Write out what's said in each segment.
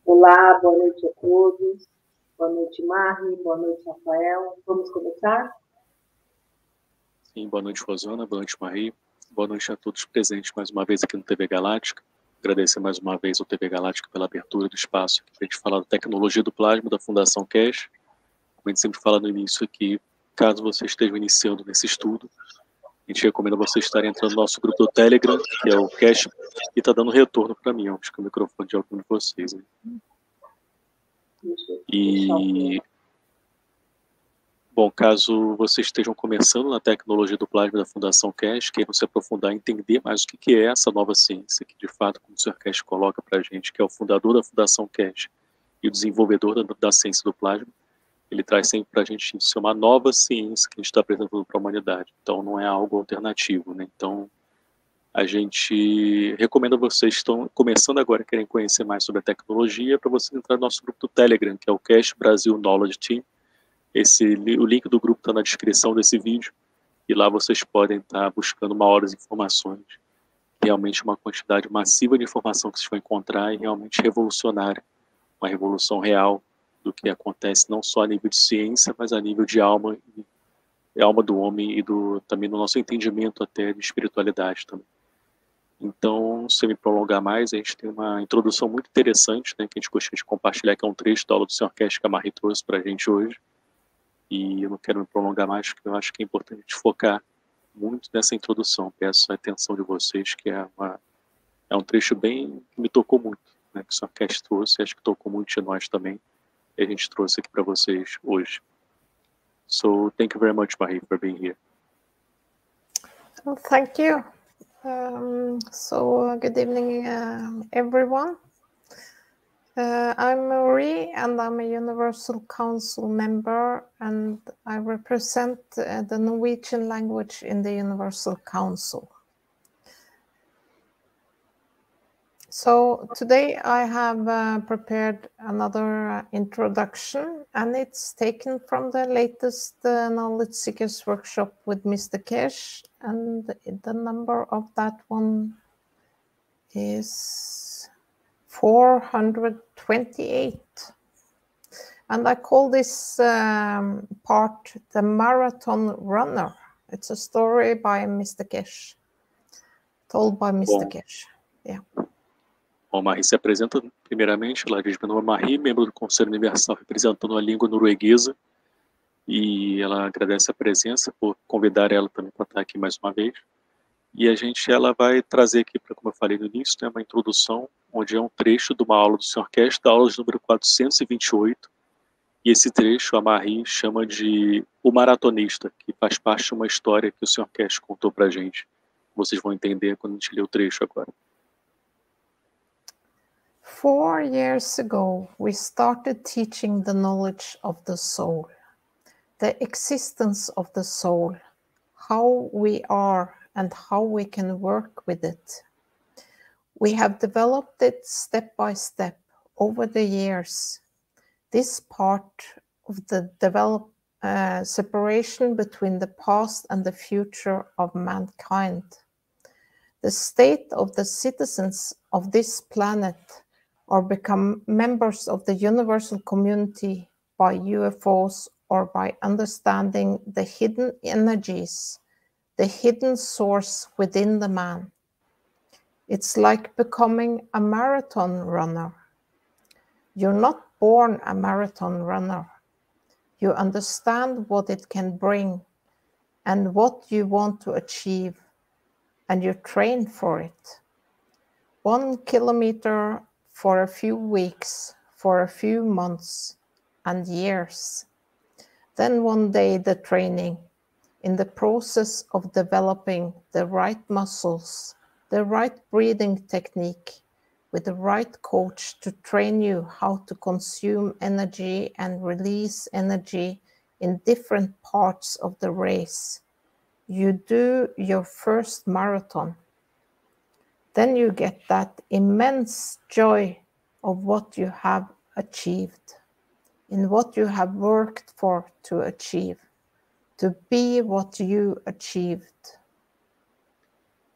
Olá, boa noite a todos. Boa noite, Mari. Boa noite, Rafael. Vamos começar? Sim, boa noite, Rosana. Boa noite, Marie. Boa noite a todos presentes mais uma vez aqui no TV Galáctica. Agradecer mais uma vez ao TV Galáctica pela abertura do espaço para a gente falar da tecnologia do plasma da Fundação CASH. Como a gente sempre fala no início aqui, caso você esteja iniciando nesse estudo, a gente recomenda você estar entrando no nosso grupo do Telegram, que é o CASH, e está dando retorno para mim. Acho que é o microfone de algum de vocês. Né? Bom, caso vocês estejam começando na tecnologia do plasma da Fundação CASH, queiram se aprofundar e entender mais o que é essa nova ciência, que de fato, como o Sr. CASH coloca para a gente, que é o fundador da Fundação CASH e o desenvolvedor da ciência do plasma, ele traz sempre para a gente isso, é uma nova ciência que a gente está apresentando para a humanidade. Então, não é algo alternativo, né? Então, a gente recomenda vocês que estão começando agora, querem conhecer mais sobre a tecnologia, para vocês entrar no nosso grupo do Telegram, que é o CASH Brasil Knowledge Team. O link do grupo está na descrição desse vídeo, e lá vocês podem estar buscando maiores informações. Realmente uma quantidade massiva de informação que vocês vão encontrar e realmente revolucionária, uma revolução real do que acontece não só a nível de ciência, mas a nível de alma, e alma do homem e também no nosso entendimento até de espiritualidade também. Então, sem me prolongar mais, a gente tem uma introdução muito interessante, né, que a gente gostaria de compartilhar, que é um trecho da aula do Sr. CASH que a Marie trouxe para a gente hoje. E eu não quero me prolongar mais, porque eu acho que é importante a gente focar muito nessa introdução. Peço a atenção de vocês, que é um trecho bem que me tocou muito, né, que o Sr. CASH trouxe, acho que tocou muito de nós também, e a gente trouxe aqui para vocês hoje. So, thank you very much, Marie, for being here. Well, thank you. Good evening, everyone. I'm Marie, and I'm a Universal Council member, and I represent the Norwegian language in the Universal Council. So today I have prepared another introduction, and it's taken from the latest Knowledge Seekers workshop with Mr. CASH, and the number of that one is 428. And I call this part the Marathon Runner. It's a story by Mr. CASH, told by Mr. CASH. Yeah. Bom, Marie se apresenta primeiramente, ela diz: meu nome é Marie, membro do Conselho Universal representando a língua norueguesa, e ela agradece a presença por convidar ela também para estar aqui mais uma vez. E ela vai trazer aqui, como eu falei no início, né, uma introdução, onde é um trecho de uma aula do Sr. CASH, da aula de número 428, e esse trecho a Marie chama de O Maratonista, que faz parte de uma história que o Sr. CASH contou para a gente. Vocês vão entender quando a gente ler o trecho agora. 4 years ago, we started teaching the knowledge of the soul, the existence of the soul, how we are and how we can work with it. We have developed it step by step over the years. This part of the separation between the past and the future of mankind. The state of the citizens of this planet or become members of the universal community by UFOs or by understanding the hidden energies, the hidden source within the man. It's like becoming a marathon runner. You're not born a marathon runner. You understand what it can bring and what you want to achieve, and you train for it. 1 kilometer for a few weeks, for a few months and years. Then one day the training, in the process of developing the right muscles, the right breathing technique, with the right coach to train you how to consume energy and release energy in different parts of the race. You do your first marathon. Then you get that immense joy of what you have achieved, in what you have worked for to achieve, to be what you achieved.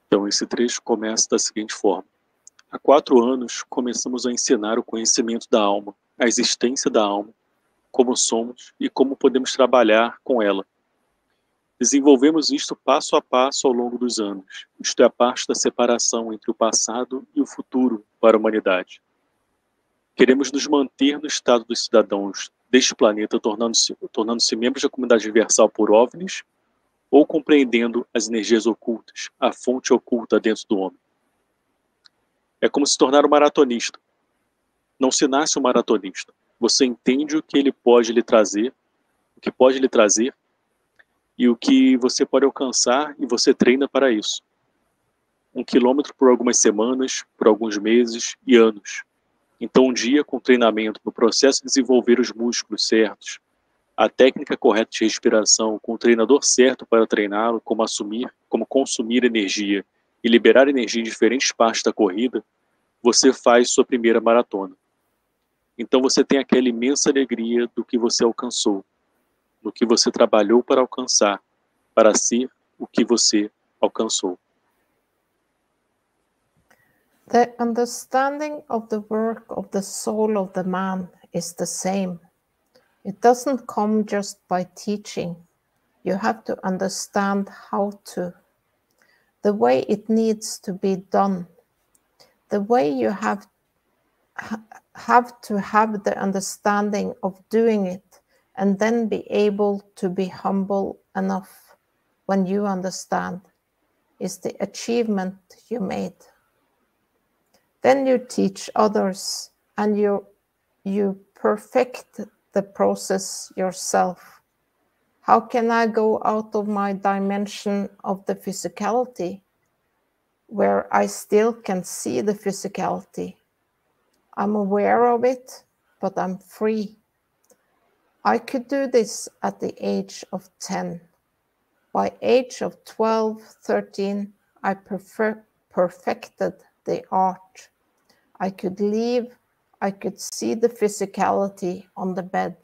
Então esse trecho começa da seguinte forma: Há 4 anos, começamos a ensinar o conhecimento da alma, a existência da alma, como somos e como podemos trabalhar com ela. Desenvolvemos isto passo a passo ao longo dos anos. Isto é a parte da separação entre o passado e o futuro para a humanidade. Queremos nos manter no estado dos cidadãos deste planeta, tornando-se membros da comunidade universal por OVNIs, ou compreendendo as energias ocultas, a fonte oculta dentro do homem. É como se tornar um maratonista. Não se nasce um maratonista. Você entende o que ele pode lhe trazer, o que pode lhe trazer, e o que você pode alcançar, e você treina para isso. 1 quilômetro por algumas semanas, por alguns meses e anos. Então, um dia, com treinamento, no processo de desenvolver os músculos certos, a técnica correta de respiração, com o treinador certo para treiná-lo, como consumir energia e liberar energia em diferentes partes da corrida, você faz sua primeira maratona. Então você tem aquela imensa alegria do que você alcançou, do que você trabalhou para alcançar, para ser o que você alcançou. The understanding of the work of the soul of the man is the same. It doesn't come just by teaching. You have to understand how to, the way it needs to be done, the way you have to have the understanding of doing it, and then be able to be humble enough when you understand is the achievement you made. Then you teach others and you perfect the process yourself. How can I go out of my dimension of the physicality where I still can see the physicality? I'm aware of it, but I'm free. I could do this at the age of 10. By age of 12, 13, I perfected the art. I could leave, I could see the physicality on the bed.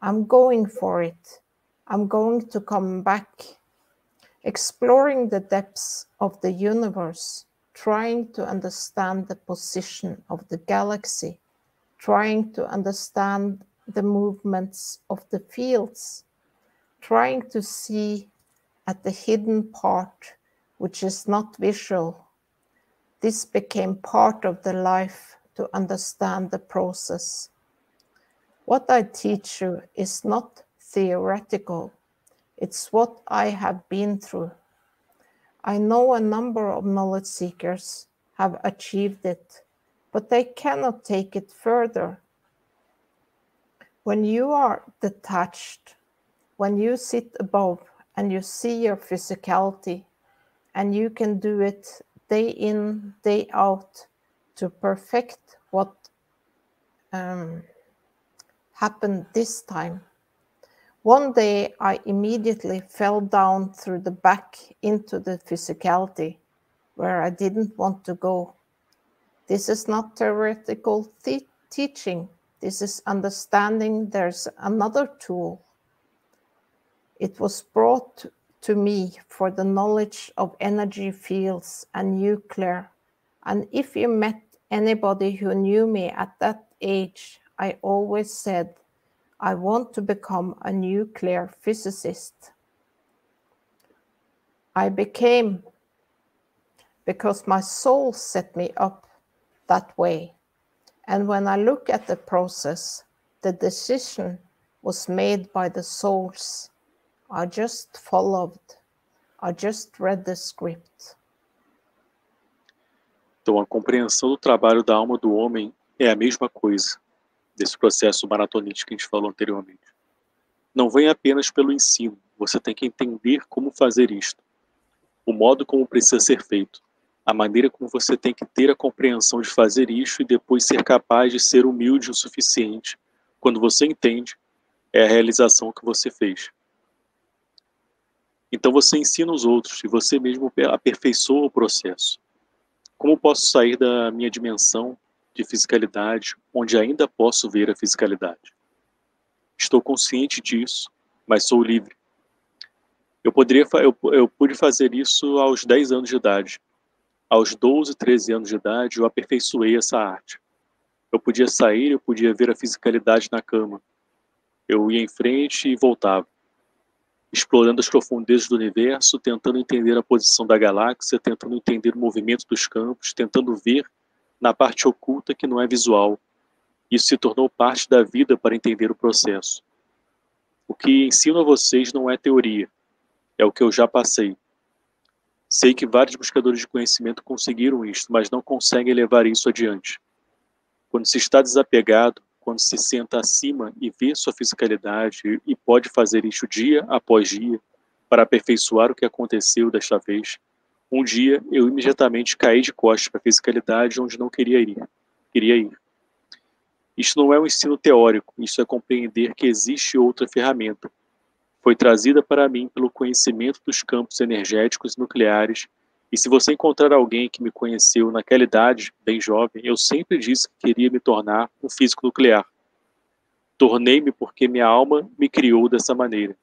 I'm going for it. I'm going to come back, exploring the depths of the universe, trying to understand the position of the galaxy, trying to understand the movements of the fields, trying to see at the hidden part, which is not visual. This became part of the life to understand the process. What I teach you is not theoretical. It's what I have been through. I know a number of knowledge seekers have achieved it, but they cannot take it further. When you are detached, when you sit above and you see your physicality, and you can do it day in, day out to perfect what happened this time. One day I immediately fell down through the back into the physicality where I didn't want to go. This is not theoretical teaching. This is understanding there's another tool. It was brought to me for the knowledge of energy fields and nuclear. And if you met anybody who knew me at that age, I always said, I want to become a nuclear physicist. I became, because my soul set me up that way. And when I look at the process, the decision was made by the souls. I just followed. I just read the script. Então, a compreensão do trabalho da alma do homem é a mesma coisa, desse processo maratonístico que a gente falou anteriormente. Não vem apenas pelo ensino, você tem que entender como fazer isto, o modo como precisa ser feito, a maneira como você tem que ter a compreensão de fazer isso e depois ser capaz de ser humilde o suficiente. Quando você entende, é a realização que você fez. Então você ensina os outros e você mesmo aperfeiçoa o processo. Como posso sair da minha dimensão de fisicalidade, onde ainda posso ver a fisicalidade? Estou consciente disso, mas sou livre. Eu pude fazer isso aos 10 anos de idade. Aos 12, 13 anos de idade, eu aperfeiçoei essa arte. Eu podia sair, eu podia ver a fisicalidade na cama. Eu ia em frente e voltava, explorando as profundezas do universo, tentando entender a posição da galáxia, tentando entender o movimento dos campos, tentando ver na parte oculta que não é visual. Isso se tornou parte da vida para entender o processo. O que ensino a vocês não é teoria, é o que eu já passei. Sei que vários buscadores de conhecimento conseguiram isso, mas não conseguem levar isso adiante. Quando se está desapegado, quando se senta acima e vê sua fisicalidade e pode fazer isso dia após dia para aperfeiçoar o que aconteceu desta vez, um dia eu imediatamente caí de costas para a fisicalidade onde não queria ir. Isso não é um ensino teórico, isso é compreender que existe outra ferramenta. Foi trazida para mim pelo conhecimento dos campos energéticos nucleares, e se você encontrar alguém que me conheceu naquela idade, bem jovem, eu sempre disse que queria me tornar um físico nuclear. Tornei-me porque minha alma me criou dessa maneira.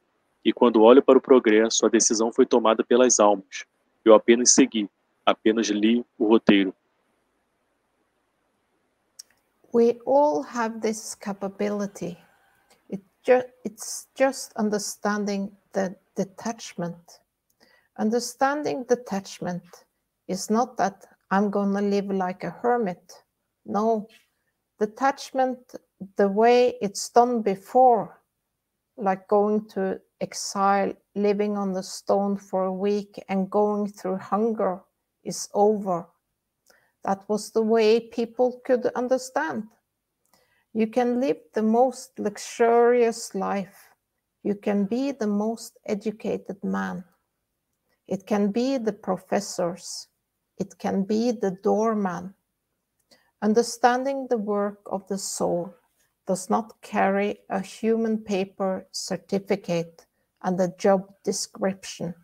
E quando olho para o progresso, a decisão foi tomada pelas almas. Eu apenas segui, apenas li o roteiro. We all have this capability. It's just understanding the detachment. Understanding detachment is not that I'm going to live like a hermit. No, detachment, the way it's done before, like going to exile, living on the stone for a week and going through hunger, is over. That was the way people could understand. You can live the most luxurious life. You can be the most educated man. It can be the professors. It can be the doorman. Understanding the work of the soul does not carry a human paper certificate and a job description.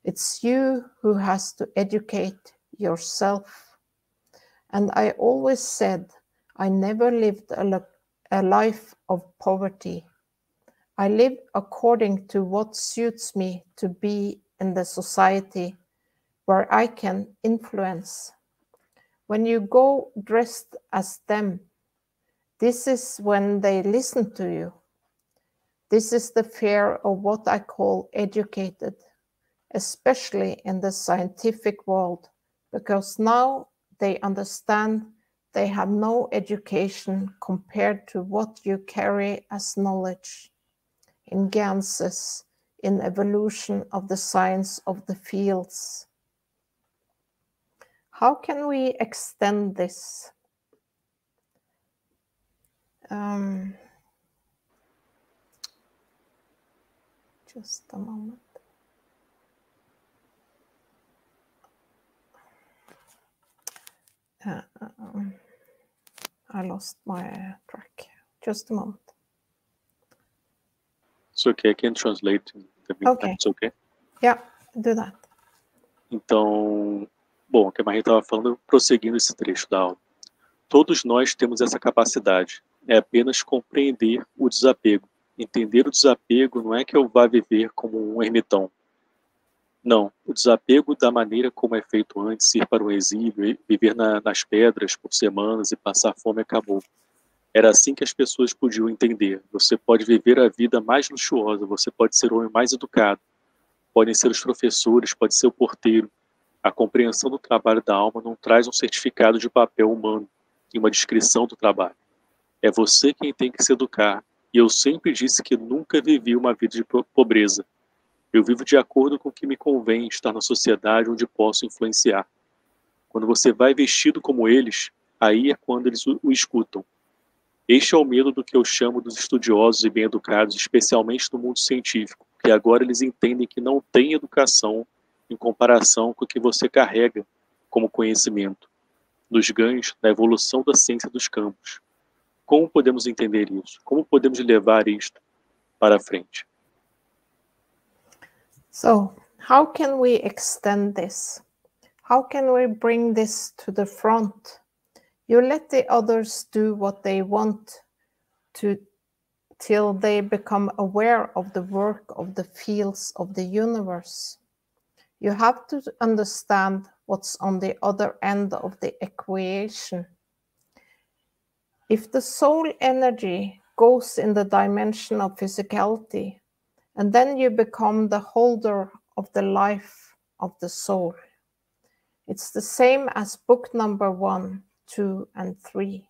It's you who has to educate yourself. And I always said I never lived a life of poverty. I live according to what suits me to be in the society where I can influence. When you go dressed as them, this is when they listen to you. This is the fear of what I call educated, especially in the scientific world, because now they understand they have no education compared to what you carry as knowledge in Ganses, in evolution of the science of the fields. How can we extend this? Just a moment. I lost my track. Just a moment. It's okay, I can translate in the meantime, Okay. it's okay? Yeah, do that. Então, bom, o que a Marie estava falando, prosseguindo esse trecho da aula. Todos nós temos essa capacidade, é apenas compreender o desapego. Entender o desapego não é que eu vá viver como um ermitão. Não, o desapego da maneira como é feito antes, ir para o exílio, viver nas pedras por semanas e passar fome acabou. Era assim que as pessoas podiam entender. Você pode viver a vida mais luxuosa, você pode ser o homem mais educado, podem ser os professores, pode ser o porteiro. A compreensão do trabalho da alma não traz um certificado de papel humano e uma descrição do trabalho. É você quem tem que se educar. E eu sempre disse que nunca vivi uma vida de pobreza. Eu vivo de acordo com o que me convém estar na sociedade onde posso influenciar. Quando você vai vestido como eles, aí é quando eles o escutam. Este é o medo do que eu chamo dos estudiosos e bem-educados, especialmente no mundo científico, que agora eles entendem que não tem educação em comparação com o que você carrega como conhecimento, nos ganhos da evolução da ciência dos campos. Como podemos entender isso? Como podemos levar isto para frente? So, how can we extend this? How can we bring this to the front? You let the others do what they want to till they become aware of the work of the fields of the universe. You have to understand what's on the other end of the equation. If the soul energy goes in the dimension of physicality, and then you become the holder of the life of the soul. It's the same as book number 1, 2, and 3.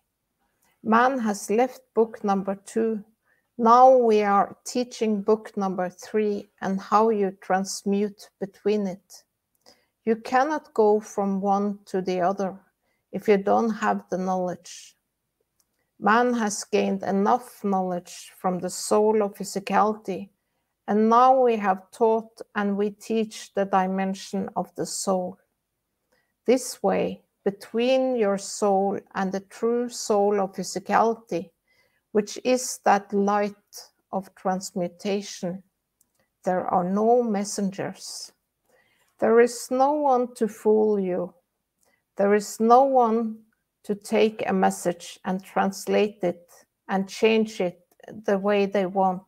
Man has left book number 2. Now we are teaching book number 3 and how you transmute between it. You cannot go from one to the other if you don't have the knowledge. Man has gained enough knowledge from the soul of physicality, and now we have taught and we teach the dimension of the soul. This way, between your soul and the true soul of physicality, which is that light of transmutation, there are no messengers. There is no one to fool you. There is no one to take a message and translate it and change it the way they want.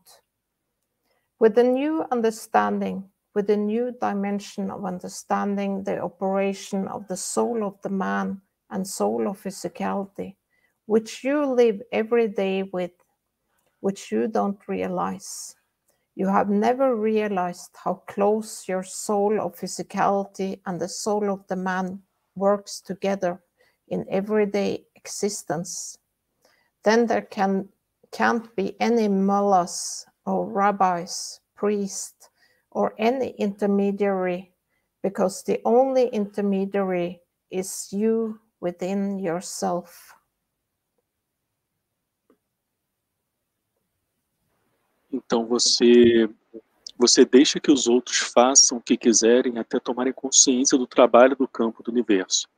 With a new understanding, with a new dimension of understanding the operation of the soul of the man and soul of physicality, which you live every day with, which you don't realize. You have never realized how close your soul of physicality and the soul of the man works together in everyday existence. Then there can't be any mullahs or rabbis, priests, or any intermediary, because the only intermediary is you within yourself. Então você deixa que os outros façam o que quiserem até tomarem consciência do trabalho do campo do universo.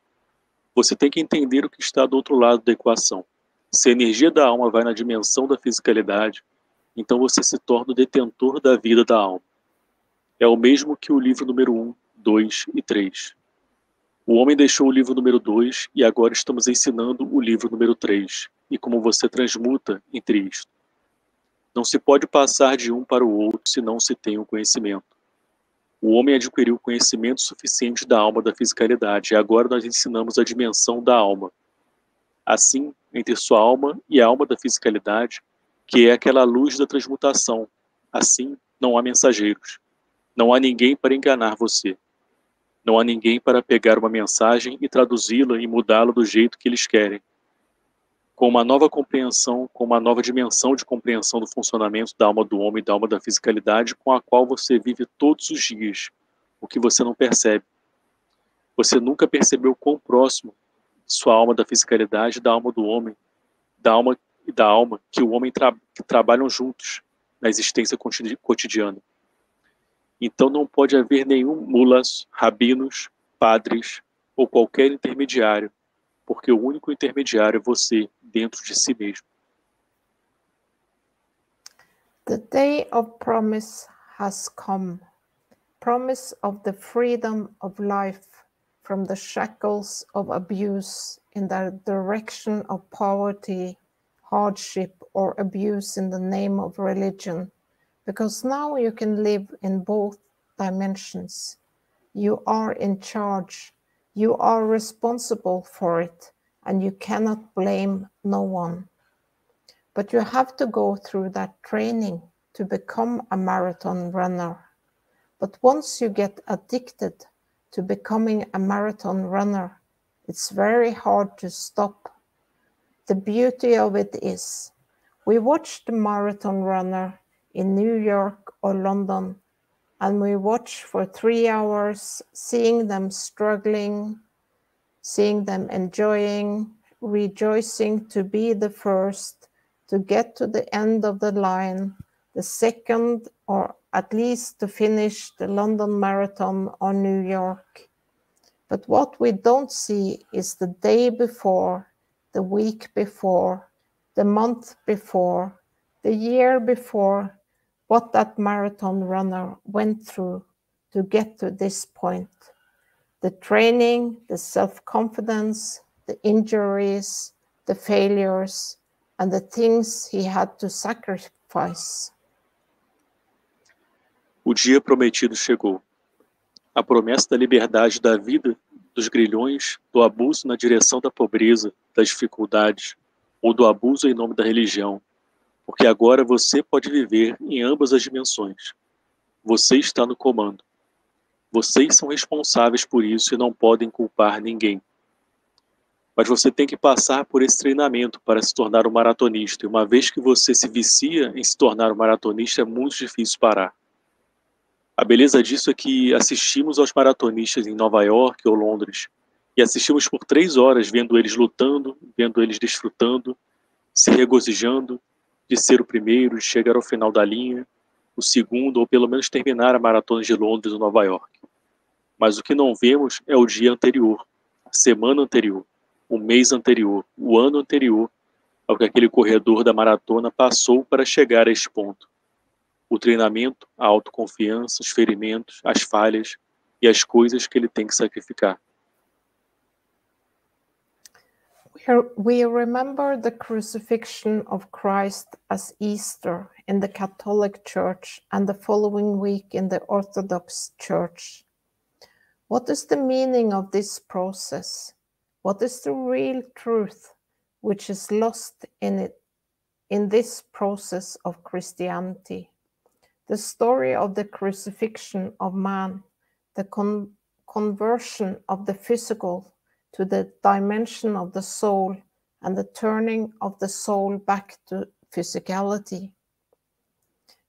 Você tem que entender o que está do outro lado da equação. Se a energia da alma vai na dimensão da fisicalidade, então você se torna o detentor da vida da alma. É o mesmo que o livro número 1, 2 e 3. O homem deixou o livro número 2 e agora estamos ensinando o livro número 3 e como você transmuta entre isto. Não se pode passar de um para o outro se não se tem o conhecimento. O homem adquiriu o conhecimento suficiente da alma da fisicalidade e agora nós ensinamos a dimensão da alma. Assim, entre sua alma e a alma da fisicalidade, que é aquela luz da transmutação, assim não há mensageiros. Não há ninguém para enganar você. Não há ninguém para pegar uma mensagem e traduzi-la e mudá-la do jeito que eles querem. Com uma nova compreensão, com uma nova dimensão de compreensão do funcionamento da alma do homem e da alma da fisicalidade, com a qual você vive todos os dias, o que você não percebe. Você nunca percebeu quão próximo sua alma da fisicalidade da alma do homem, da alma e da alma que o homem que trabalham juntos na existência cotidiana. Então não pode haver nenhum mulas, rabinos, padres ou qualquer intermediário, porque o único intermediário é você dentro de si mesmo. The day of promise has come. Promise of the freedom of life from the shackles of abuse in the direction of poverty, hardship, or abuse in the name of religion. Because now you can live in both dimensions. You are in charge. You are responsible for it, and you cannot blame no one. But you have to go through that training to become a marathon runner. But once you get addicted to becoming a marathon runner, it's very hard to stop. The beauty of it is, we watch the marathon runner in New York or London, and we watch for 3 hours, seeing them struggling, seeing them enjoying, rejoicing to be the first, to get to the end of the line, the second, or at least to finish the London Marathon or New York. But what we don't see is the day before, the week before, the month before, the year before, what that marathon runner went through to get to this point. The training, the self-confidence, the injuries, the failures, and the things he had to sacrifice. O dia prometido chegou. A promessa da liberdade da vida dos grilhões, do abuso na direção da pobreza, das dificuldades, ou do abuso em nome da religião, porque agora você pode viver em ambas as dimensões. Você está no comando. Vocês são responsáveis por isso e não podem culpar ninguém. Mas você tem que passar por esse treinamento para se tornar um maratonista. E uma vez que você se vicia em se tornar um maratonista, é muito difícil parar. A beleza disso é que assistimos aos maratonistas em Nova York ou Londres. E assistimos por 3 horas vendo eles lutando, vendo eles desfrutando, se regozijando de ser o primeiro, de chegar ao final da linha, o segundo, ou pelo menos terminar a maratona de Londres ou Nova York. Mas o que não vemos é o dia anterior, a semana anterior, o mês anterior, o ano anterior ao que aquele corredor da maratona passou para chegar a este ponto. O treinamento, a autoconfiança, os ferimentos, as falhas e as coisas que ele tem que sacrificar. We remember the crucifixion of Christ as Easter in the Catholic Church and the following week in the Orthodox Church. What is the meaning of this process? What is the real truth which is lost in this process of Christianity? The story of the crucifixion of man, the conversion of the physical to the dimension of the soul, and the turning of the soul back to physicality.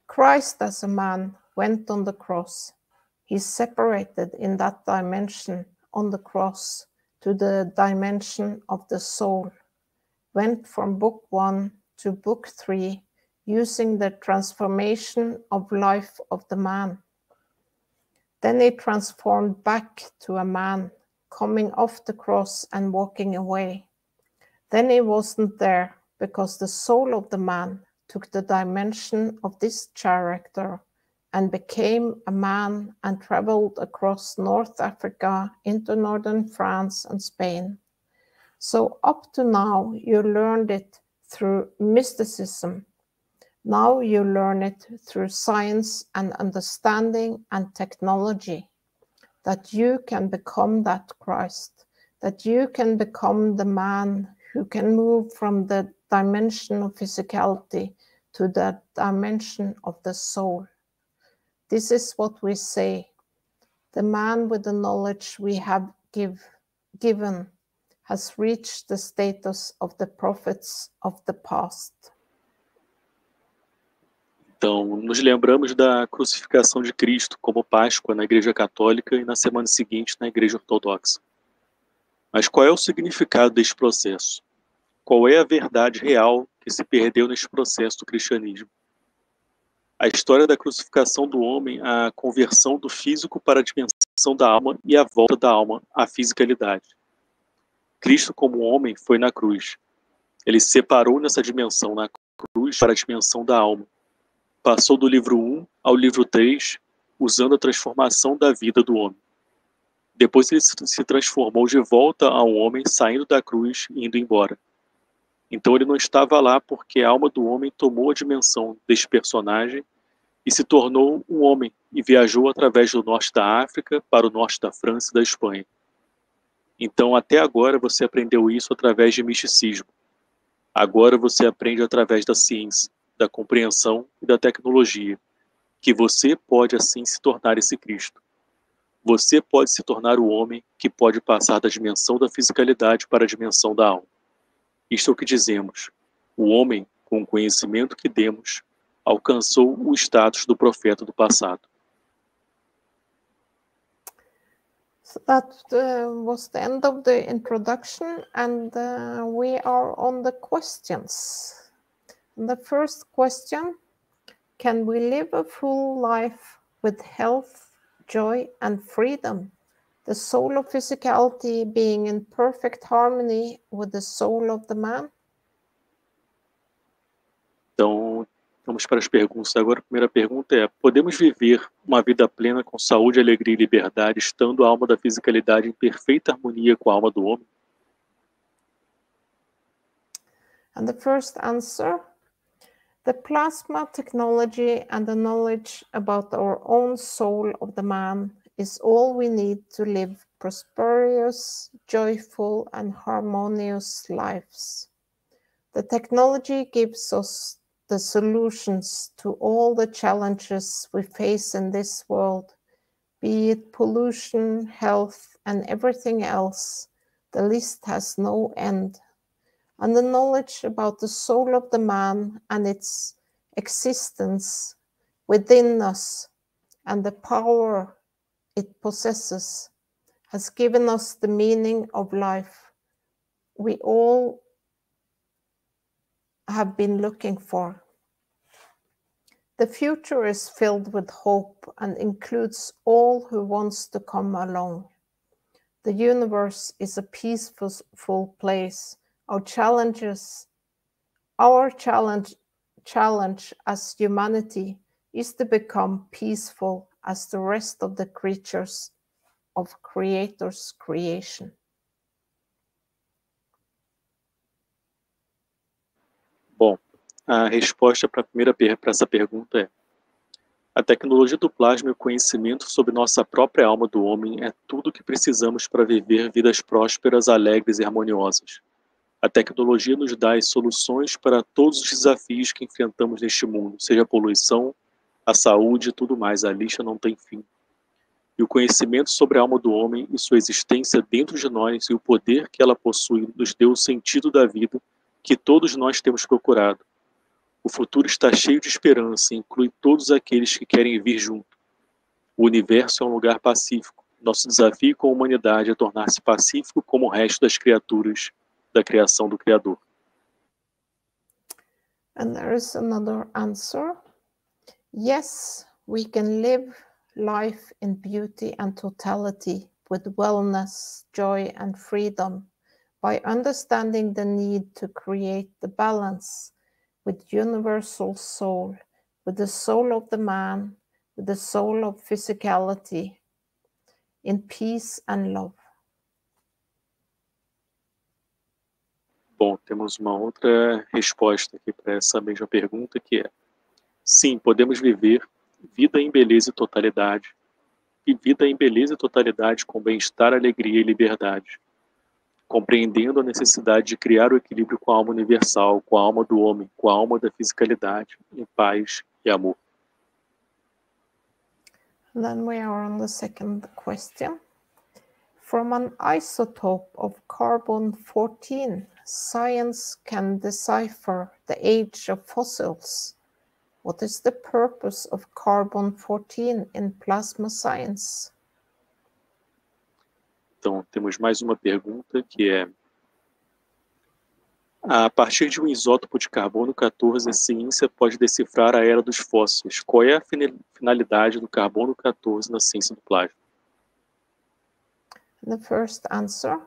Christ as a man went on the cross. He separated in that dimension on the cross to the dimension of the soul, went from book 1 to book 3, using the transformation of life of the man. Then he transformed back to a man, coming off the cross and walking away. Then he wasn't there because the soul of the man took the dimension of this character and became a man and traveled across North Africa into northern France and Spain. So up to now, you learned it through mysticism. Now you learn it through science and understanding and technology, that you can become that Christ, that you can become the man who can move from the dimension of physicality to the dimension of the soul. This is what we say. The man with the knowledge we have given has reached the status of the prophets of the past. Então, nos lembramos da crucificação de Cristo como Páscoa na Igreja Católica e na semana seguinte na Igreja Ortodoxa. Mas qual é o significado deste processo? Qual é a verdade real que se perdeu neste processo do cristianismo? A história da crucificação do homem, a conversão do físico para a dimensão da alma e a volta da alma à fisicalidade. Cristo, como homem, foi na cruz. Ele se separou nessa dimensão na cruz para a dimensão da alma. Passou do livro 1 ao livro 3, usando a transformação da vida do homem. Depois ele se transformou de volta ao homem, saindo da cruz e indo embora. Então ele não estava lá porque a alma do homem tomou a dimensão deste personagem e se tornou um homem e viajou através do norte da África para o norte da França e da Espanha. Então até agora você aprendeu isso através de misticismo. Agora você aprende através da ciência, da compreensão e da tecnologia, que você pode assim se tornar esse Cristo. Você pode se tornar o homem que pode passar da dimensão da fisicalidade para a dimensão da alma. Isto é o que dizemos. O homem, com o conhecimento que demos, alcançou o status do profeta do passado. So that was the end of the introduction, and we are on the questions. The first question, can we live a full life with health, joy, and freedom? The soul of physicality being in perfect harmony with the soul of the man? Então, vamos para as perguntas agora. A primeira pergunta é: podemos viver uma vida plena com saúde, alegria e liberdade, estando a alma da fisicalidade em perfeita harmonia com a alma do homem? And the first answer, the plasma technology and the knowledge about our own soul of the man is all we need to live prosperous, joyful, and harmonious lives. The technology gives us the solutions to all the challenges we face in this world, be it pollution, health, and everything else. The list has no end. And the knowledge about the soul of the man and its existence within us and the power it possesses has given us the meaning of life we all have been looking for. The future is filled with hope and includes all who wants to come along. The universe is a peaceful place. Our challenge as humanity is to become peaceful as the rest of the creatures of Creator's creation. Bom, a resposta para essa pergunta é: a tecnologia do plasma e o conhecimento sobre nossa própria alma do homem é tudo o que precisamos para viver vidas prósperas, alegres e harmoniosas. A tecnologia nos dá as soluções para todos os desafios que enfrentamos neste mundo, seja a poluição, a saúde e tudo mais. A lista não tem fim. E o conhecimento sobre a alma do homem e sua existência dentro de nós e o poder que ela possui nos deu o sentido da vida que todos nós temos procurado. O futuro está cheio de esperança e inclui todos aqueles que querem vir junto. O universo é um lugar pacífico. Nosso desafio com a humanidade é tornar-se pacífico como o resto das criaturas da criação do Criador. And there is another answer. Yes, we can live life in beauty and totality with wellness, joy, and freedom by understanding the need to create the balance with universal soul, with the soul of the man, with the soul of physicality, in peace and love. Bom, temos uma outra resposta aqui para essa mesma pergunta, que é: sim, podemos viver vida em beleza e totalidade, e vida em beleza e totalidade com bem-estar, alegria e liberdade, compreendendo a necessidade de criar o equilíbrio com a alma universal, com a alma do homem, com a alma da fisicalidade, em paz e amor. Then we are on the second question. From an isotope of carbon-14, science can decipher the age of fossils. What is the purpose of carbon-14 in plasma science? Então, temos mais uma pergunta, que é: a partir de um isótopo de carbono 14, a ciência pode decifrar a era dos fósseis. Qual é a finalidade do carbono 14 na ciência do plasma? The first answer.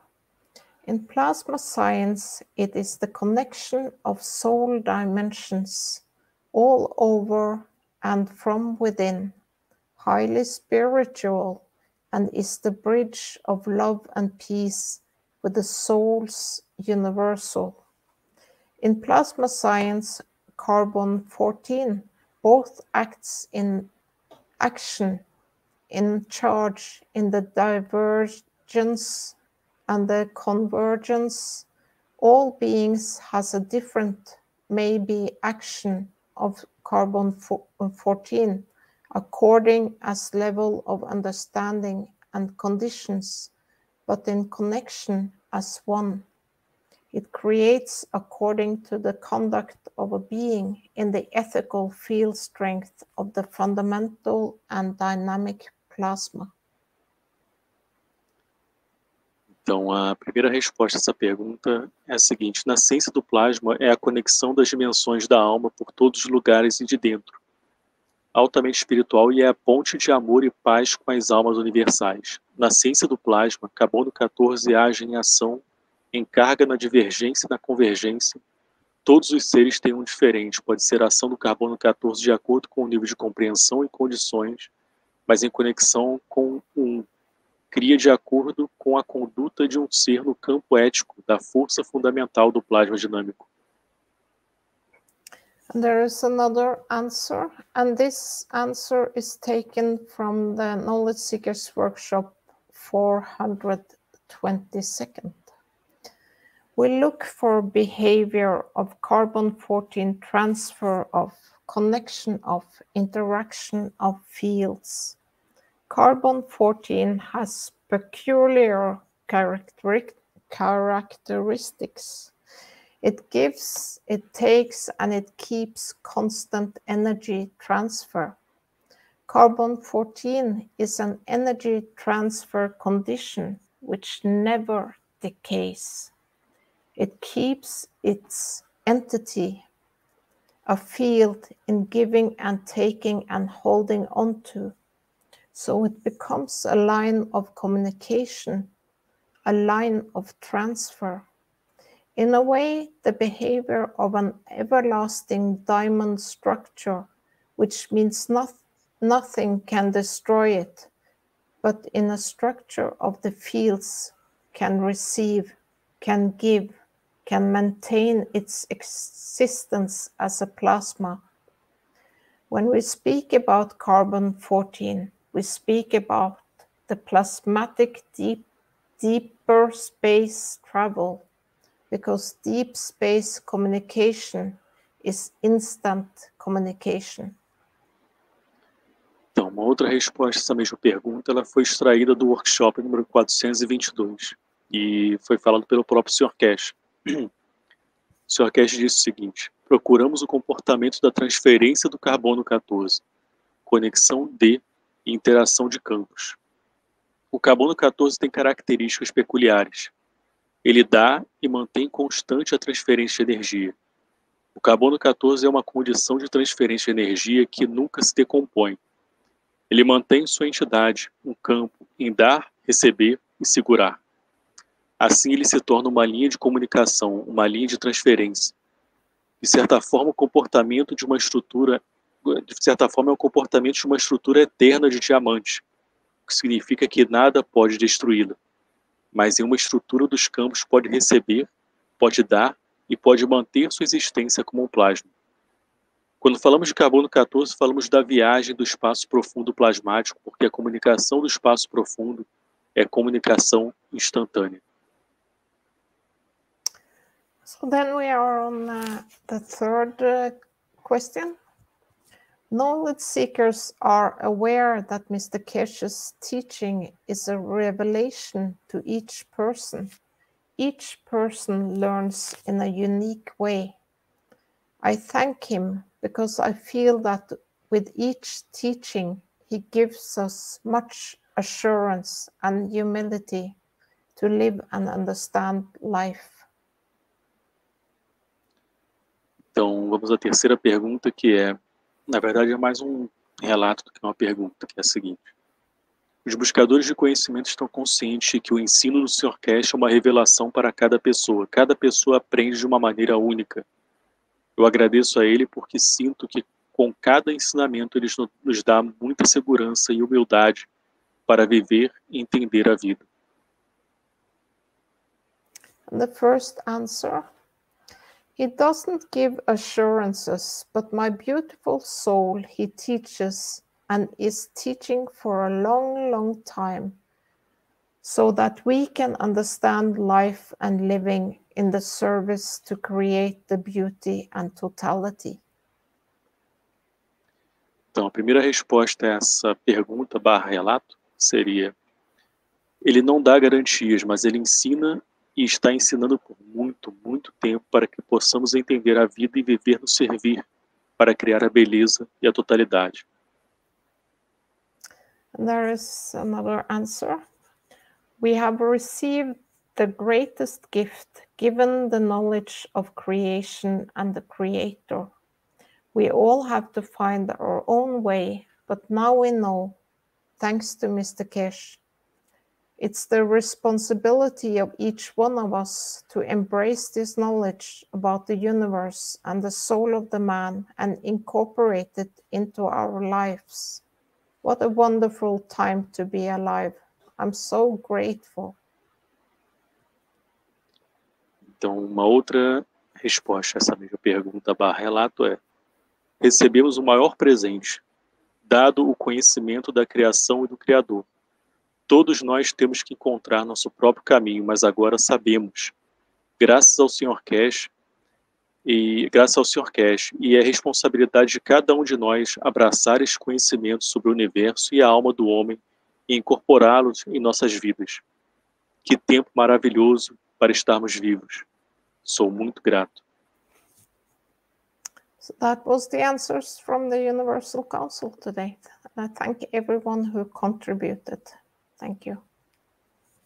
In plasma science, it is the connection of soul dimensions all over and from within, highly spiritual, and is the bridge of love and peace with the soul's universal. In plasma science, carbon-14 both acts in action, in charge, in the divergence and the convergence. All beings has a different, maybe, action of carbon-14 according as level of understanding and conditions, but in connection as one. It creates according to the conduct of a being in the ethical field strength of the fundamental and dynamic plasma. Então, a primeira resposta a essa pergunta é a seguinte: na ciência do plasma é a conexão das dimensões da alma por todos os lugares e de dentro, altamente espiritual, e é a ponte de amor e paz com as almas universais. Na ciência do plasma, carbono 14 age em ação, em carga na divergência e na convergência. Todos os seres têm um diferente, pode ser a ação do carbono 14 de acordo com o nível de compreensão e condições, mas em conexão com um cria de acordo com a conduta de um ser no campo ético da força fundamental do plasma dinâmico. And there is another answer, and this answer is taken from the Knowledge Seekers Workshop 422nd. We look for behavior of carbon-14 transfer of connection of interaction of fields. Carbon-14 has peculiar characteristics. It gives, it takes, and it keeps constant energy transfer. Carbon-14 is an energy transfer condition which never decays. It keeps its entity, a field in giving and taking and holding on to. So it becomes a line of communication, a line of transfer. In a way, the behavior of an everlasting diamond structure, which means nothing can destroy it, but in a structure of the fields can receive, can give, can maintain its existence as a plasma. When we speak about carbon-14, we speak about the plasmatic deeper space travel, because deep space communication is instant communication. Então, uma outra resposta a essa mesma pergunta, ela foi extraída do workshop número 422 e foi falado pelo próprio Sr. Cash. O Sr. Cash disse o seguinte: procuramos o comportamento da transferência do carbono 14, conexão de e interação de campos. O carbono 14 tem características peculiares. Ele dá e mantém constante a transferência de energia. O carbono 14 é uma condição de transferência de energia que nunca se decompõe. Ele mantém sua entidade, um campo, em dar, receber e segurar. Assim, ele se torna uma linha de comunicação, uma linha de transferência. De certa forma, o comportamento de uma estrutura, é o comportamento de uma estrutura eterna de diamante, o que significa que nada pode destruí-la. Mas em uma estrutura dos campos pode receber, pode dar e pode manter sua existência como um plasma. Quando falamos de carbono 14, falamos da viagem do espaço profundo plasmático, porque a comunicação do espaço profundo é comunicação instantânea. So then we are on the third question. Knowledge seekers are aware that Mr. Cash's teaching is a revelation to each person. Each person learns in a unique way. I thank him because I feel that with each teaching, he gives us much assurance and humility to live and understand life. Então, vamos à terceira pergunta, que é, na verdade, é mais um relato do que uma pergunta, que é a seguinte. Os buscadores de conhecimento estão conscientes de que o ensino do Sr. Cash é uma revelação para cada pessoa. Cada pessoa aprende de uma maneira única. Eu agradeço a ele porque sinto que com cada ensinamento ele nos dá muita segurança e humildade para viver e entender a vida. The first answer. He doesn't give assurances, but my beautiful soul he teaches and is teaching for a long, long time, so that we can understand life and living in the service to create the beauty and totality. Então, a primeira resposta a essa pergunta / relato seria: ele não dá garantias, mas ele ensina e está ensinando por muito, muito tempo para que possamos entender a vida e viver no servir, para criar a beleza e a totalidade. And there is another answer. We have received the greatest gift, given the knowledge of creation and the Creator. We all have to find our own way, but now we know, thanks to Mr. Cash. It's the responsibility of each one of us to embrace this knowledge about the universe and the soul of the man and incorporate it into our lives. What a wonderful time to be alive. I'm so grateful. Então, uma outra resposta a essa mesma pergunta / relato é: recebemos o maior presente, dado o conhecimento da criação e do Criador. Todos nós temos que encontrar nosso próprio caminho, mas agora sabemos, graças ao Sr. Cash, e é responsabilidade de cada um de nós abraçar esse conhecimento sobre o universo e a alma do homem e incorporá-los em nossas vidas. Que tempo maravilhoso para estarmos vivos. Sou muito grato. So that was the answers from the Universal Council today. I thank everyone who contributed. Thank you.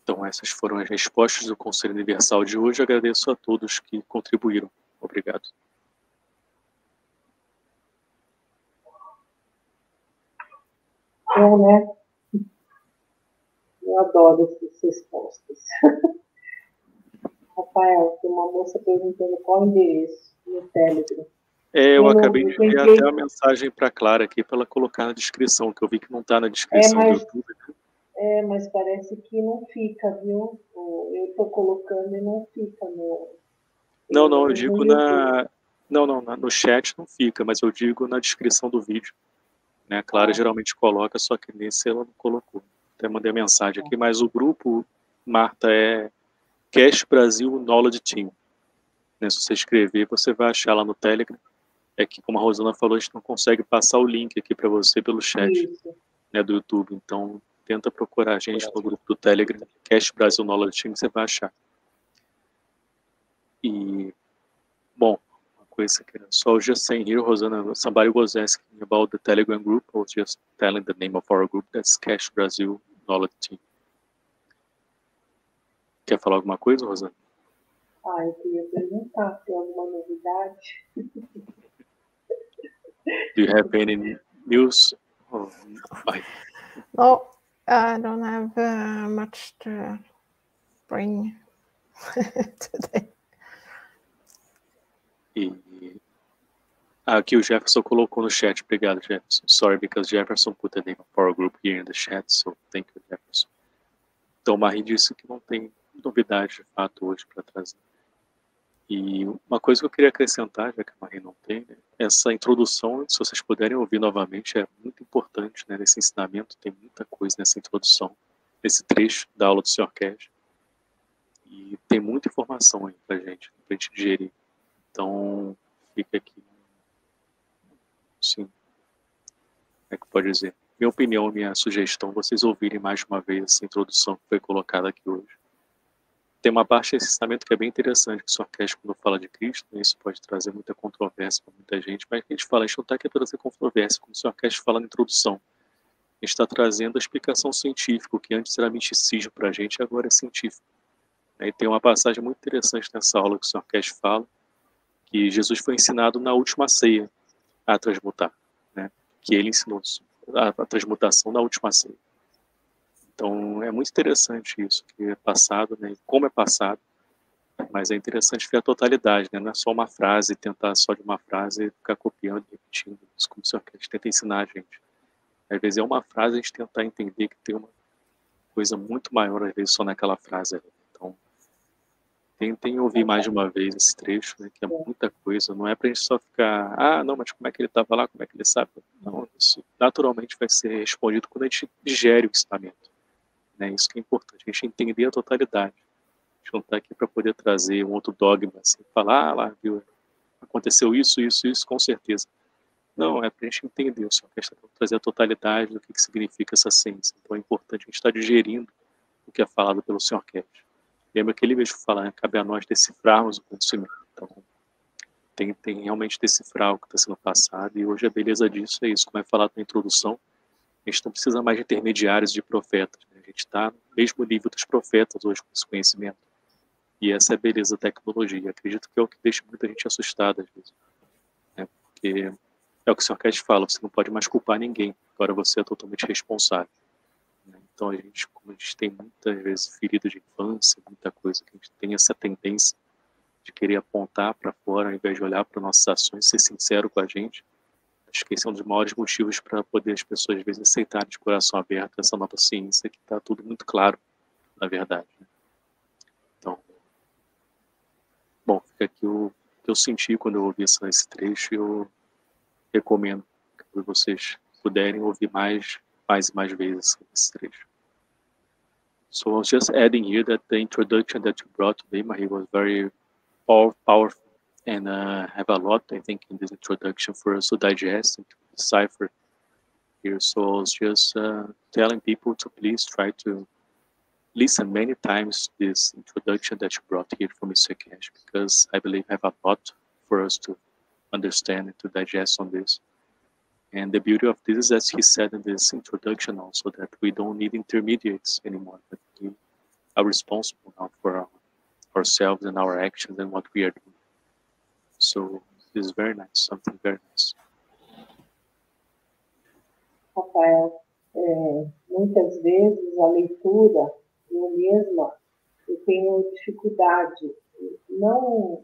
Então, essas foram as respostas do Conselho Universal de hoje. Agradeço a todos que contribuíram. Obrigado. Né? Eu adoro essas respostas. Rafael, tem uma moça perguntando qual o endereço no Telegram. Eu acabei de enviar até uma mensagem para a Clara aqui para ela colocar na descrição, que eu vi que não está na descrição do YouTube. Mas parece que não fica, viu? Eu estou colocando e não fica no... Não, eu digo no chat não fica, mas eu digo na descrição do vídeo. Né? A Clara geralmente coloca, só que nesse ela não colocou. Até mandei a mensagem aqui, mas o grupo, Marta, é Cash Brasil Knowledge Team. Né? Se você escrever, você vai achar lá no Telegram. É que, como a Rosana falou, a gente não consegue passar o link aqui para você pelo chat, né, do YouTube. Então, tenta procurar a gente no grupo do Telegram, Cash Brasil Knowledge Team, você vai achar. E, bom, uma coisa que era só just saying here, Rosana, somebody was asking about the Telegram group. I was just telling the name of our group, that's Cash Brasil Knowledge Team. Quer falar alguma coisa, Rosana? Eu queria perguntar se tem alguma novidade. Do you have any news? No, I don't have much to bring today. Aqui o Jefferson colocou no chat. Obrigado, Jefferson. Sorry, because Jefferson put the name of our group here in the chat, so thank you, Jefferson. Então, Marie disse que não tem novidade, de fato, hoje para trazer. E uma coisa que eu queria acrescentar, já que a Marie não tem, né, essa introdução, se vocês puderem ouvir novamente, é muito importante, né, nesse ensinamento, tem muita coisa nessa introdução, nesse trecho da aula do Sr. Cash. E tem muita informação aí pra gente digerir. Então, fica aqui, sim, como é que pode dizer? Minha opinião, minha sugestão, vocês ouvirem mais uma vez essa introdução que foi colocada aqui hoje. Tem uma parte desse ensinamento que é bem interessante, que o Sr. Cash, quando fala de Cristo, né, isso pode trazer muita controvérsia para muita gente, mas a gente fala, a gente não está aqui para trazer controvérsia, como o Sr. Cash fala na introdução. A gente está trazendo a explicação científica, o que antes era misticismo para a gente, agora é científico. E tem uma passagem muito interessante nessa aula que o Sr. Cash fala, que Jesus foi ensinado na última ceia a transmutar, né? Que ele ensinou a transmutação na última ceia. Então, é muito interessante isso, que é passado, né, como é passado, mas é interessante ver a totalidade, né, não é só uma frase, tentar só de uma frase ficar copiando e repetindo, isso como o Sr. Cash tenta ensinar a gente. Às vezes é uma frase, a gente tentar entender que tem uma coisa muito maior, às vezes, só naquela frase. Então, tentem ouvir mais de uma vez esse trecho, né, que é muita coisa, não é pra gente só ficar, não, mas como é que ele estava lá, como é que ele sabe? Não, isso naturalmente vai ser respondido quando a gente digere o ensinamento. Né, isso que é importante, a gente entender a totalidade. A gente não está aqui para poder trazer um outro dogma, assim, falar, lá, viu, aconteceu isso, com certeza. Não, é para a gente entender, só que a gente está trazer a totalidade do que significa essa ciência. Então é importante a gente estar digerindo o que é falado pelo Sr. Cash. Lembra que ele mesmo fala, né, cabe a nós decifrarmos o conhecimento. Então, tem realmente decifrar o que está sendo passado, e hoje a beleza disso é isso, como é falado na introdução, a gente não precisa mais de intermediários, de profetas, né? A gente está no mesmo nível dos profetas hoje com esse conhecimento. E essa é a beleza da tecnologia. Acredito que é o que deixa muita gente assustada às vezes. Né? Porque é o que o Sr. Cash fala, você não pode mais culpar ninguém, agora você é totalmente responsável. Né? Então a gente, como a gente tem muitas vezes ferida de infância, muita coisa, que a gente tem essa tendência de querer apontar para fora, ao invés de olhar para nossas ações, ser sincero com a gente. Acho que esse é um dos maiores motivos para poder as pessoas, às vezes, aceitarem de coração aberto essa nova ciência, que está tudo muito claro, na verdade. Então, bom, fica aqui o que eu senti quando eu ouvi esse trecho, recomendo que vocês puderem ouvir mais e mais vezes esse trecho. So I was just adding here that the introduction that you brought today, Marie, was very powerful and have a lot, I think, in this introduction for us to digest and to decipher here. So I was just telling people to please try to listen many times this introduction that you brought here from Mr. Cash, because I believe I have a lot for us to understand and to digest on this. And the beauty of this is, as he said in this introduction also, that we don't need intermediates anymore, that we are responsible now for ourselves and our actions and what we are doing. So this is very nice, something very nice. Rafael, muitas vezes a leitura, eu mesma, eu tenho dificuldade, não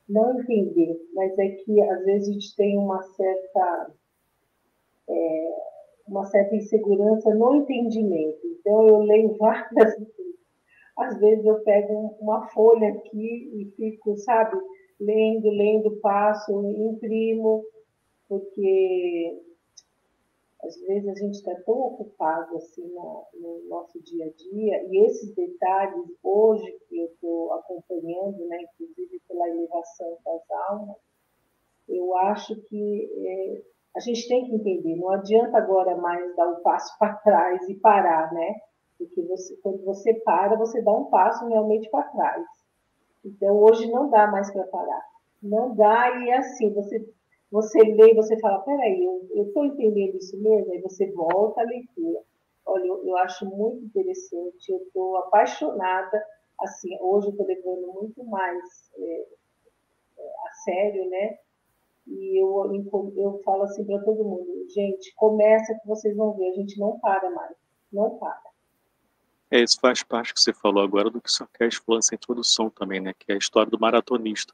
entender, mas é que às vezes a gente tem uma certa insegurança no entendimento. Então eu leio várias vezes. Às vezes eu pego uma folha aqui e fico, sabe, lendo, passo, imprimo, porque às vezes a gente está tão ocupado assim no nosso dia a dia, e esses detalhes, hoje que eu estou acompanhando, né, inclusive pela elevação das almas, eu acho que a gente tem que entender, não adianta agora mais dar um passo para trás e parar, né? Porque quando você para, você dá um passo realmente para trás. Então, hoje não dá mais para parar. Não dá, e assim, você lê e você fala, peraí, eu estou entendendo isso mesmo? Aí você volta à leitura. Olha, eu acho muito interessante, eu estou apaixonada, assim, hoje eu estou levando muito mais a sério, né? E eu falo assim para todo mundo, gente, começa que vocês vão ver, a gente não para mais, não para. Isso faz parte que você falou agora do que o Sr. Cash falou nessa introdução também, né? Que é a história do maratonista.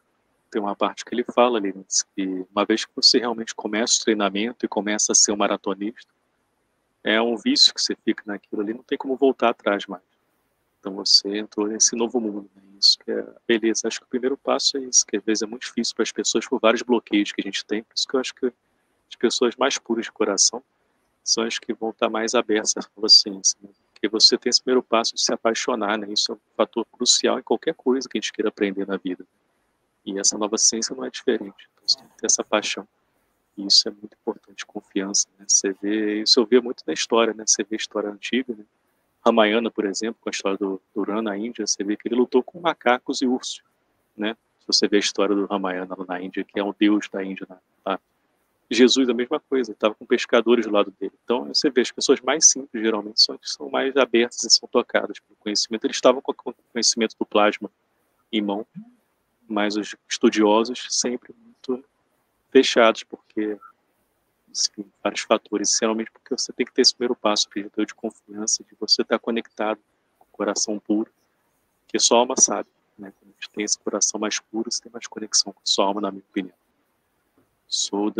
Tem uma parte que ele fala ali, né, que uma vez que você realmente começa o treinamento e começa a ser um maratonista, é um vício que você fica naquilo ali, não tem como voltar atrás mais. Então você entrou nesse novo mundo, né? Isso que é beleza. Acho que o primeiro passo é isso, que às vezes é muito difícil para as pessoas por vários bloqueios que a gente tem. Por isso que eu acho que as pessoas mais puras de coração são as que vão estar mais abertas à nova ciência, né? Porque você tem esse primeiro passo de se apaixonar, né? Isso é um fator crucial em qualquer coisa que a gente queira aprender na vida. E essa nova ciência não é diferente. Então você tem que ter essa paixão. E isso é muito importante, confiança, né? Você vê, isso eu via muito na história, né? Você vê a história antiga, né? Ramayana, por exemplo, com a história do Duran na Índia, você vê que ele lutou com macacos e ursos, né? Se você vê a história do Ramayana na Índia, que é um deus da Índia, né? Jesus, a mesma coisa, estava com pescadores do lado dele. Então, você vê, as pessoas mais simples, geralmente, são mais abertas e são tocadas pelo conhecimento. Eles estavam com o conhecimento do plasma em mão, mas os estudiosos sempre muito fechados, porque, enfim, vários fatores, sinceramente, porque você tem que ter esse primeiro passo, acredito, de confiança, de você estar conectado com o coração puro, que só a alma sabe, né? Quando a gente tem esse coração mais puro, você tem mais conexão com a sua alma, na minha opinião. So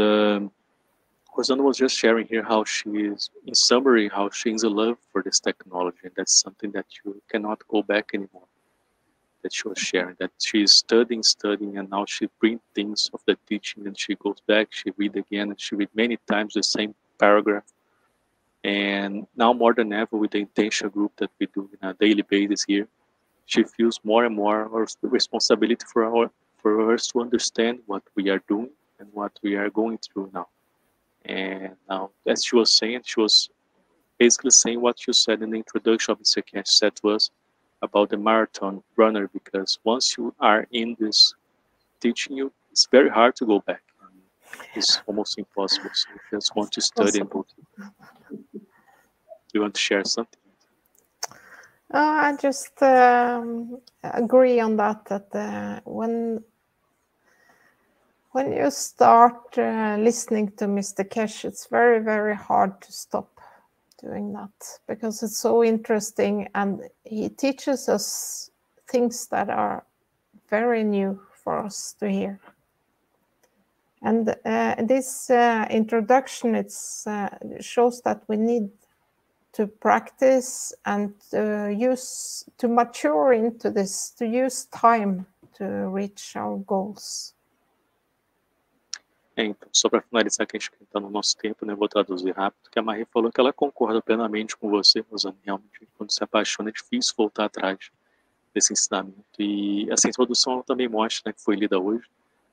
Rosana was just sharing here how she is, in summary, how she's in love for this technology, and that's something that you cannot go back anymore. That she was sharing, that she is studying, and now she brings things of the teaching, and she goes back, she read again, and she read many times the same paragraph. And now more than ever, with the intention group that we do on a daily basis here, she feels more and more our responsibility for us to understand what we are doing and what we are going through now. And now, as she was saying, she was basically saying what you said in the introduction of Mr. Cash said to us about the marathon runner, because once you are in this teaching, it's very hard to go back. It's almost impossible. So you just want to study and go through. You want to share something? I just agree on that when you start listening to Mr. Cash, it's very, very hard to stop doing that, because it's so interesting, and he teaches us things that are very new for us to hear. And this introduction, shows that we need to practice and to mature into this, to use time to reach our goals. Então, só para finalizar, que a gente está no nosso tempo, né, vou traduzir rápido, que a Marie falou que ela concorda plenamente com você, Rosane. Realmente, quando se apaixona, é difícil voltar atrás desse ensinamento. E essa introdução ela também mostra, né, que foi lida hoje,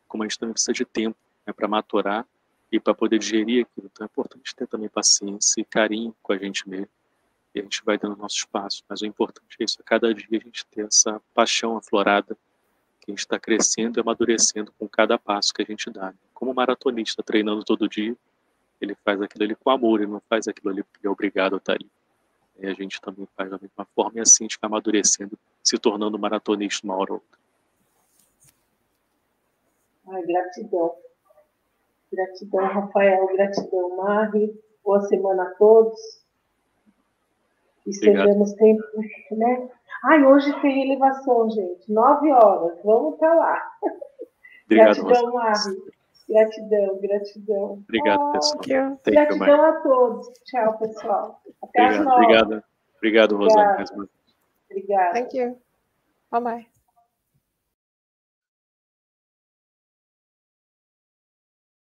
como a gente também precisa de tempo, né, para maturar e para poder digerir aquilo. Então é importante ter também paciência e carinho com a gente mesmo. E a gente vai dando nosso espaço. Mas o importante é isso, a cada dia a gente ter essa paixão aflorada, que a gente está crescendo e amadurecendo com cada passo que a gente dá. Como um maratonista treinando todo dia, ele faz aquilo ali com amor, ele não faz aquilo ali porque é obrigado a estar ali. E a gente também faz da mesma forma e assim a gente vai amadurecendo, se tornando maratonista uma hora ou outra. Ai, gratidão. Gratidão, Rafael. Gratidão, Mari. Boa semana a todos. E sejamos sempre, né? Ai, hoje tem elevação, gente. 9 horas. Vamos para lá. Obrigado, gratidão, Mari. Gratidão, gratidão. Obrigado, pessoal. Gratidão a todos. Tchau, pessoal. Até às 9. Obrigado, Rosane. Obrigada. Thank you. Bye-bye.